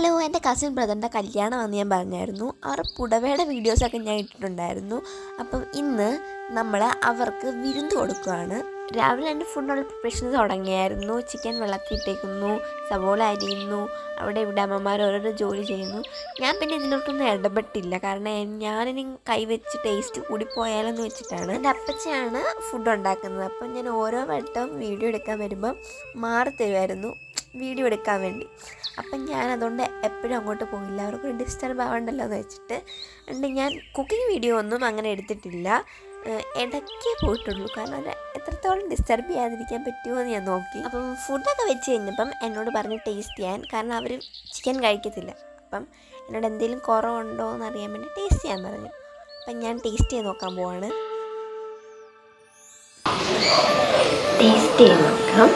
Hello, എൻ്റെ cousin ബ്രദറിൻ്റെ കല്യാണമാണെന്ന് ഞാൻ പറഞ്ഞായിരുന്നു. അവരുടെ പുടവയുടെ വീഡിയോസൊക്കെ ഞാൻ ഇട്ടിട്ടുണ്ടായിരുന്നു. അപ്പം ഇന്ന് നമ്മൾ അവർക്ക് വിരുന്ന് കൊടുക്കുകയാണ്. രാവിലെ എൻ്റെ ഫുഡിനുള്ള പ്രിപ്പറേഷൻസ് തുടങ്ങിയായിരുന്നു. ചിക്കൻ വെള്ളത്തിയിട്ടേക്കുന്നു, സവോള അരിയുന്നു, അവിടെ ഇവിടെ അമ്മമാർ ഓരോരോ ജോലി ചെയ്യുന്നു. ഞാൻ പിന്നെ ഇതിലോട്ടൊന്നും ഇടപെട്ടില്ല, കാരണം ഞാനിനി കൈവച്ച് ടേസ്റ്റ് കൂടിപ്പോയാലെന്ന് വെച്ചിട്ടാണ്. എൻ്റെ അപ്പച്ചയാണ് ഫുഡ് ഉണ്ടാക്കുന്നത്. അപ്പം ഞാൻ ഓരോ വട്ടം വീഡിയോ എടുക്കാൻ വരുമ്പം മാറി തരുമായിരുന്നു വീഡിയോ എടുക്കാൻ വേണ്ടി. അപ്പം ഞാൻ അതുകൊണ്ട് എപ്പോഴും അങ്ങോട്ട് പോയില്ല, അവർക്ക് ഡിസ്റ്റർബ് ആവണ്ടല്ലോ എന്ന് വെച്ചിട്ട്. അതുകൊണ്ട് ഞാൻ കുക്കിംഗ് വീഡിയോ ഒന്നും അങ്ങനെ എടുത്തിട്ടില്ല. ഇടയ്ക്കേ പോയിട്ടുള്ളൂ, കാരണം എത്രത്തോളം ഡിസ്റ്റർബ് ചെയ്യാതിരിക്കാൻ പറ്റുമോ എന്ന് ഞാൻ നോക്കി. അപ്പം ഫുഡൊക്കെ വെച്ച് കഴിഞ്ഞപ്പം എന്നോട് പറഞ്ഞ് ടേസ്റ്റ് ചെയ്യാൻ, കാരണം അവർ ചിക്കൻ കഴിക്കത്തില്ല. അപ്പം എന്നോട് എന്തെങ്കിലും കുറവുണ്ടോ എന്ന് അറിയാൻ വേണ്ടി ടേസ്റ്റ് ചെയ്യാൻ പറഞ്ഞു. അപ്പം ഞാൻ ടേസ്റ്റ് ചെയ്ത് നോക്കാൻ പോവാണ്. ടേസ്റ്റ് ചെയ്ത് നോക്കാം.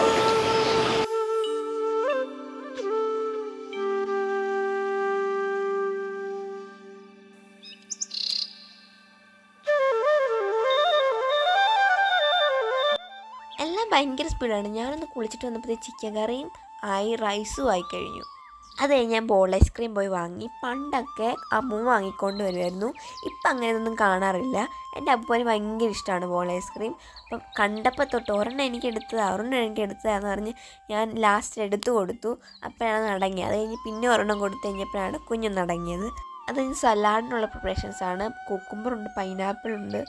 എല്ലാം ഭയങ്കര സ്പീഡാണ്. ഞാനൊന്ന് കുളിച്ചിട്ട് വന്നപ്പോഴത്തേക്ക് ചിക്കൻ കറിയും ആയി, റൈസും ആയി കഴിഞ്ഞു. അത് കഴിഞ്ഞ് ഞാൻ ബോൾ ഐസ്ക്രീം പോയി വാങ്ങി. പണ്ടൊക്കെ അമ്മ വാങ്ങിക്കൊണ്ട് വരുമായിരുന്നു, ഇപ്പം അങ്ങനെയൊന്നും കാണാറില്ല. എൻ്റെ അപ്പൂന് ഭയങ്കര ഇഷ്ടമാണ് ബോൾ ഐസ്ക്രീം. അപ്പം കണ്ടപ്പോൾ തൊട്ട് ഒരെണ്ണം എനിക്ക് എടുത്തതാന്ന് പറഞ്ഞ് ഞാൻ ലാസ്റ്റ് എടുത്തു കൊടുത്തു. അപ്പോഴാണ് അടങ്ങിയത്. അത് കഴിഞ്ഞ് പിന്നെ ഒരെണ്ണം കൊടുത്തു കഴിഞ്ഞപ്പോഴാണ് കുഞ്ഞൊന്ന് അടങ്ങിയത്. അത് കഴിഞ്ഞ് സലാഡിനുള്ള പ്രിപ്പറേഷൻസാണ്. കുക്കുംബറുണ്ട്, പൈനാപ്പിളുണ്ട്,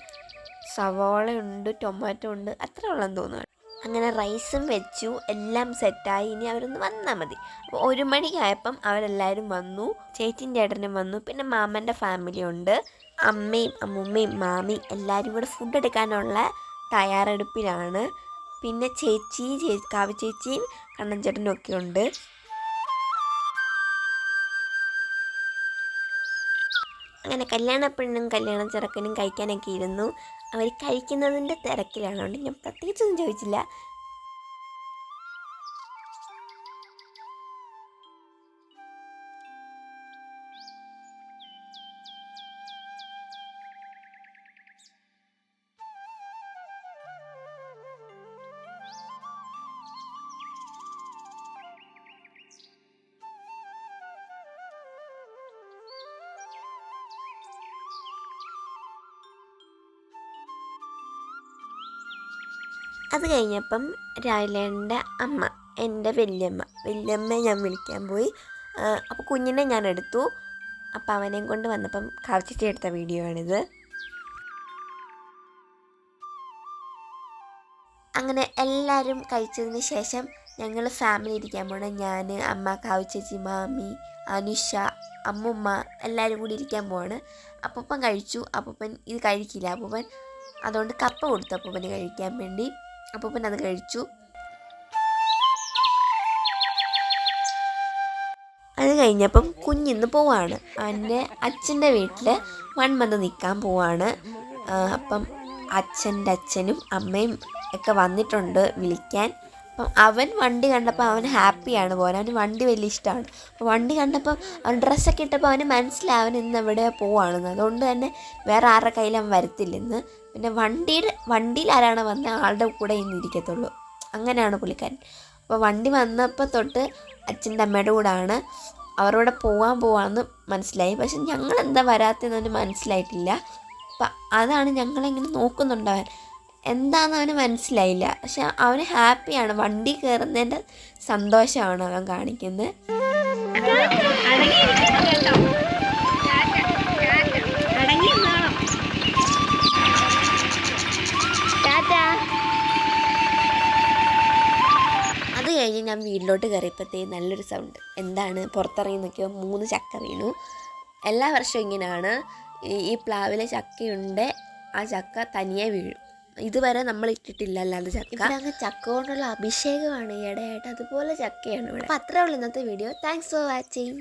സവാളയുണ്ട്, ടൊമാറ്റോ ഉണ്ട്, അത്ര ഉള്ളതെന്ന് തോന്നുന്നു. അങ്ങനെ റൈസും വെച്ചു, എല്ലാം സെറ്റായി. ഇനി അവരൊന്ന് വന്നാൽ മതി. അപ്പോൾ 1 മണിയായപ്പം അവരെല്ലാവരും വന്നു. ചേച്ചിൻ്റെ ഏട്ടനും വന്നു, പിന്നെ മാമൻ്റെ ഫാമിലി ഉണ്ട്. അമ്മയും അമ്മൂമ്മയും മാമി എല്ലാവരും കൂടെ ഫുഡ് എടുക്കാനുള്ള തയ്യാറെടുപ്പിലാണ്. പിന്നെ കാവ്യ ചേച്ചിയും കണ്ണൻ ചേട്ടനും ഒക്കെ ഉണ്ട്. അങ്ങനെ കല്യാണ പെണ്ണും കല്യാണ ചെറുക്കനും കഴിക്കാനൊക്കെ ഇരുന്നു. അവർ കഴിക്കുന്നതിൻ്റെ തിരക്കിലാണ്, അതുകൊണ്ട് ഞാൻ പ്രത്യേകിച്ചൊന്നും ചോദിച്ചില്ല. അത് കഴിഞ്ഞപ്പം രാവിലേൻ്റെ അമ്മ, എൻ്റെ വല്യമ്മയെ ഞാൻ വിളിക്കാൻ പോയി. അപ്പോൾ കുഞ്ഞിനെ ഞാൻ എടുത്തു. അപ്പം അവനെയും കൊണ്ട് വന്നപ്പം കാർച്ചിച്ചി എടുത്ത വീഡിയോ ആണിത്. അങ്ങനെ എല്ലാവരും കഴിച്ചതിന് ശേഷം ഞങ്ങൾ ഫാമിലി ഇരിക്കാൻ പോകണം. ഞാൻ, അമ്മ, കാവുച്ചേച്ചി, മാമി, അനുഷ, അമ്മുമ്മ എല്ലാവരും കൂടി ഇരിക്കാൻ പോവാണ്. അപ്പൂപ്പൻ കഴിച്ചു. അപ്പൂപ്പൻ ഇത് കഴിക്കില്ല. അപ്പൂപ്പൻ അതുകൊണ്ട് കപ്പ കൊടുത്തു അപ്പൂപ്പന് കഴിക്കാൻ വേണ്ടി. അപ്പൂപ്പൻ അത് കഴിച്ചു. അത് കഴിഞ്ഞപ്പം കുഞ്ഞിന്ന് പോവാണ്. അവൻ്റെ അച്ഛൻ്റെ വീട്ടിൽ 1 മന്ത് നിൽക്കാൻ പോവാണ്. അപ്പം അച്ഛൻ്റെ അച്ഛനും അമ്മയും ഒക്കെ വന്നിട്ടുണ്ട് വിളിക്കാൻ. അപ്പം അവൻ വണ്ടി കണ്ടപ്പോൾ അവൻ ഹാപ്പിയാണ് പോകാൻ. അവന് വണ്ടി വലിയ ഇഷ്ടമാണ്. അപ്പോൾ വണ്ടി കണ്ടപ്പോൾ അവൻ ഡ്രസ്സൊക്കെ ഇട്ടപ്പോൾ അവന് മനസ്സിലായി അവൻ ഇന്ന് എവിടെ പോവാണെന്ന്. അതുകൊണ്ട് തന്നെ വേറെ ആരുടെ കയ്യിൽ അവൻ വരത്തില്ലെന്ന്. പിന്നെ വണ്ടിയിൽ ആരാണ് വന്ന ആളുടെ കൂടെ ഇന്ന് ഇരിക്കത്തുള്ളൂ, അങ്ങനെയാണ് പുള്ളിക്കാരൻ. അപ്പോൾ വണ്ടി വന്നപ്പോൾ തൊട്ട് അച്ഛൻ്റെ അമ്മയുടെ കൂടെയാണ്. അവരോടെ പോവാമെന്ന് മനസ്സിലായി. പക്ഷെ ഞങ്ങൾ എന്താ വരാത്തതെന്ന് മനസ്സിലായിട്ടില്ല. അപ്പം അതാണ് ഞങ്ങളിങ്ങനെ നോക്കുന്നുണ്ടവൻ, എന്താണെന്ന് അവന് മനസ്സിലായില്ല. പക്ഷെ അവന് ഹാപ്പിയാണ്, വണ്ടി കയറുന്നതിൻ്റെ സന്തോഷമാണ് അവൻ കാണിക്കുന്നത്. അത് കഴിഞ്ഞ് ഞാൻ വീട്ടിലോട്ട് കയറിയപ്പോഴത്തേക്ക് നല്ലൊരു സൗണ്ട്. എന്താണ് പുറത്തിറങ്ങി നോക്കിയോ, 3 ചക്ക വീണു. എല്ലാ വർഷവും ഇങ്ങനെയാണ്. ഈ പ്ലാവിലെ ചക്കയുണ്ട്, ആ ചക്ക തനിയെ വീഴും. ഇതുവരെ നമ്മൾ ഇട്ടിട്ടില്ല അല്ലാതെ ചക്ക. ഇവിടെ അങ്ങ് ചക്ക കൊണ്ടുള്ള അഭിഷേകമാണ് ഈയിടെയായിട്ട്, അതുപോലെ ചക്കയാണ് ഇവിടെ. അപ്പോൾ അത്രേ ഉള്ളൂ ഇന്നത്തെ വീഡിയോ. Thanks for watching.